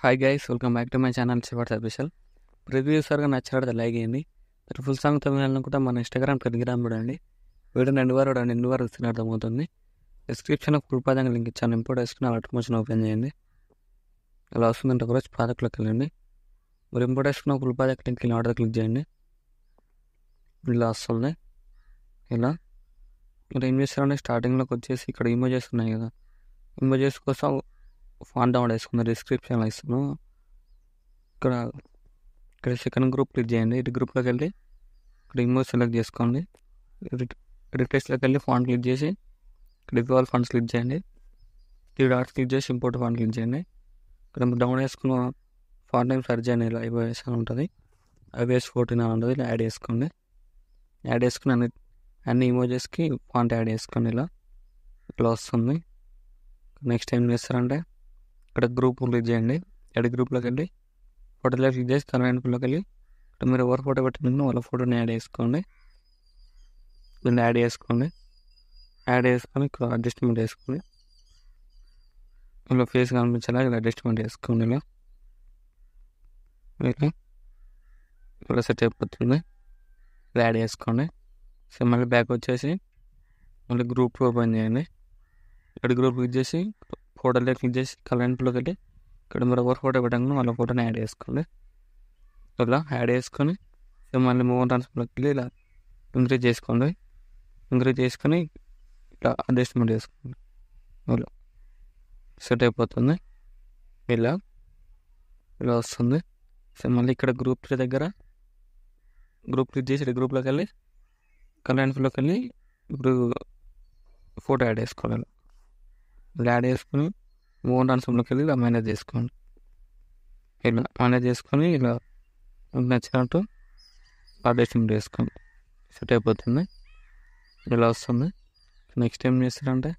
Hi guys, welcome back to my channel Shivartha special. Preview సార్గా నచ్చినట్టు like చేయండి. మీరు ఫుల్ సాంగ్ తమిళనాడు మన ఇన్స్టాగ్రామ్ టెలిగ్రామ్ చూడండి. వీడియో రెండు వారు వస్తున్న అర్థమవుతుంది. డిస్క్రిప్షన్లో ఫుల్ పాదంగా లింక్ ఇచ్చాను. ఇంపోర్ట్ వేసుకుని ఆ ఆటోమేషన్ ఓపెన్ చేయండి. ఇలా వస్తుందంటే ఒకరోజు ప్రాజెక్ట్లోకి వెళ్ళండి. మీరు ఇంపోర్ట్ వేసుకున్న full project link order click చేయండి. ఇలా వస్తుంది. ఇలా మీరు ఏం చేస్తారంటే స్టార్టింగ్లోకి వచ్చేసి ఇక్కడ ఇమేజెస్ ఉన్నాయి కదా, ఇమేజెస్ కోసం ఫాంట్ డౌన్లోడ్ వేసుకున్న డిస్క్రిప్షన్లో ఇస్తాను. ఇక్కడ ఇక్కడ సెకండ్ గ్రూప్ క్లిక్ చేయండి. ఇటు గ్రూప్లోకి వెళ్ళి ఇక్కడ ఇమేజ్ సెలెక్ట్ చేసుకోండి. రిక్వెస్ట్లోకి వెళ్ళి ఫాంట్ క్లిక్ చేసి ఇక్కడ ఇవాల్ ఫాంట్స్ క్లిక్ చేయండి. 3 డాట్స్ క్లిక్ చేసి ఇంపోర్ట్ ఫాంట్ క్లిక్ చేయండి. ఇక్కడ డౌన్ వేసుకున్న ఫాంట్ నేమ్ సర్చ్ చేయండి. ఇలా ఐఓఎస్ అని ఉంటుంది, ఐఓఎస్ 14 అని ఉంటుంది. ఇలా యాడ్ చేసుకోండి. యాడ్ చేసుకుని అన్ని ఇమోజెస్కి ఫాంట్ యాడ్ చేసుకోండి. ఇలా వస్తుంది. నెక్స్ట్ ఏం చేస్తారంటే ఇక్కడ గ్రూప్ క్లిక్ చేయండి. ఎడ్ గ్రూప్లోకి వెళ్ళి ఫోటోలో క్లిక్ చేసి కలర్లోకి వెళ్ళి ఇక్కడ మీరు ఎవరు ఫోటో పెట్టిన వాళ్ళ ఫోటోని యాడ్ చేసుకోండి. దీన్ని యాడ్ చేసుకొని ఇక్కడ అడ్జస్ట్మెంట్ వేసుకోండి. ఇలా ఫేస్ కనిపించేలా ఇలా అడ్జస్ట్మెంట్ చేసుకోండి. ఇలా సెట్ అయిపోతుంది. ఇలా యాడ్ చేసుకోండి. సో మళ్ళీ బ్యాక్ వచ్చేసి మళ్ళీ గ్రూప్ ఓపెన్ చేయండి. ఇక్కడ గ్రూప్ క్లిక్ చేసి ఫోటోలో క్లిక్ చేసి కలర్లోకి వెళ్ళి ఇక్కడ మీరు ఎవరు ఫోటో పెట్టాను వాళ్ళ ఫోటోని యాడ్ చేసుకోండి. ఇలా యాడ్ చేసుకొని సో మళ్ళీ మూవ్ ట్రాన్స్ఫర్లోకి వెళ్ళి ఇలా ఇంక్రీజ్ చేసుకోండి. ఇంక్రీజ్ చేసుకొని ఇట్లా అడ్జస్ట్మెంట్ చేసుకోండి. ఇలా సెట్ అయిపోతుంది. ఇలా వస్తుంది. సో మళ్ళీ ఇక్కడ గ్రూప్ దగ్గర గ్రూప్ క్లిక్ చేసి గ్రూప్లోకి వెళ్ళి కలర్లోకి వెళ్ళి ఇప్పుడు ఫోటో యాడ్ చేసుకోవాలి. ఇలా యాడ్ చేసుకొని మూవ్ ట్రాన్స్ఫర్లోకి వెళ్ళి ఇలా మేనేజ్ చేసుకోండి. ఇలా మేనేజ్ చేసుకొని ఇలా నచ్చినట్టు అడ్జస్ట్మెంట్ చేసుకోండి. సెట్ అయిపోతుంది. ఇలా వస్తుంది. నెక్స్ట్ ఏం చేస్తారంటే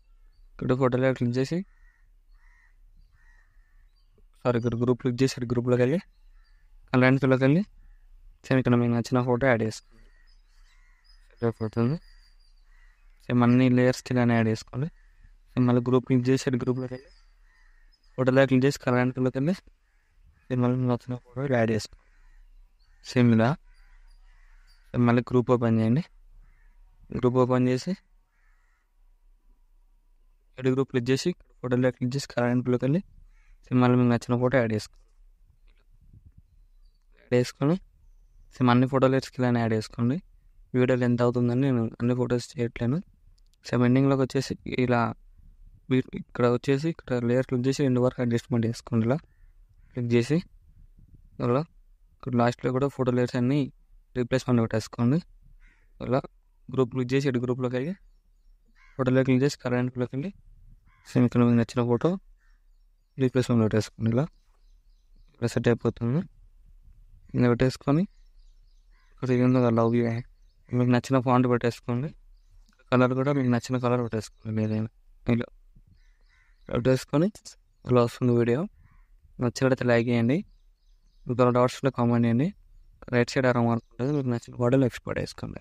ఇక్కడ ఫోటోలో క్లిక్ చేసి ఇక్కడ గ్రూప్ క్లిక్ చేసి గ్రూప్లోకి వెళ్ళి కలర్లోకి వెళ్ళి ఇక్కడ మీకు నచ్చిన ఫోటో యాడ్ చేసుకోండి. సెట్ అయిపోతుంది. సేమ్ అన్ని లేయర్స్కి ఇలానే యాడ్ చేసుకోండి. మళ్ళీ గ్రూప్ క్లిక్ చేసి గ్రూప్లోకి వెళ్ళి ఫోటోలో క్లిక్ చేసి కలర్లోకి వెళ్ళి మళ్ళీ నచ్చిన ఫోటో యాడ్ చేసుకోండి. సేమ్ ఇలా మళ్ళీ గ్రూప్ ఓపెన్ చేయండి. గ్రూప్ ఓపెన్ చేసి ఎడ్ గ్రూప్ క్లిక్ చేసి ఫోటోలో క్లిక్ చేసి కలర్లోకి వెళ్ళి సేమ్ మళ్ళీ మీకు నచ్చిన ఫోటో యాడ్ చేసుకొని సేమ్ అన్ని ఫోటోలేట్స్కి ఇలా యాడ్ చేసుకోండి. వీడియోలు ఎంత అవుతుందని నేను అన్ని ఫొటోస్ చేయట్లేను. సేమ్ ఎండింగ్లోకి వచ్చేసి ఇలా ఇక్కడ వచ్చేసి ఇక్కడ లేయర్ క్లిక్ చేసి 2 వరకు అడ్జస్ట్మెంట్ చేసుకోండి. ఇలా క్లిక్ చేసి ఇలా ఇక్కడ లాస్ట్లో కూడా ఫోటో లేయర్స్ అన్నీ రీప్లేస్మెంట్ పెట్టేసుకోండి. ఇలా గ్రూప్ క్లిక్ చేసి ఎడ్ గ్రూప్లోకి వెళ్ళి ఫోటోలో క్లిక్ చేసి కలర్లోకి వెళ్ళి సేమ్ ఇక్కడ మీకు నచ్చిన ఫోటో రీప్లేస్మెంట్ పెట్టేసుకోండి. ఇలా సెట్ అయిపోతుంది. ఇలా పెట్టేసుకొని ఇక్కడ లవ్ యూ మీకు నచ్చిన ఫాంట్ పెట్టేసుకోండి. కలర్ కూడా మీకు నచ్చిన కలర్ పెట్టేసుకోండి. ఏదైనా ఇలా పెట్టేసుకొని ఇలా వస్తుంది వీడియో. నచ్చినట్లయితే లైక్ చేయండి. మీకు డౌట్స్లో కామెంట్ చేయండి. రైట్ సైడ్ ఆరో మార్క్ ఉంటుంది, మీకు నచ్చిన ఫోటోలు ఎక్స్పోర్ట్ చేసుకోండి.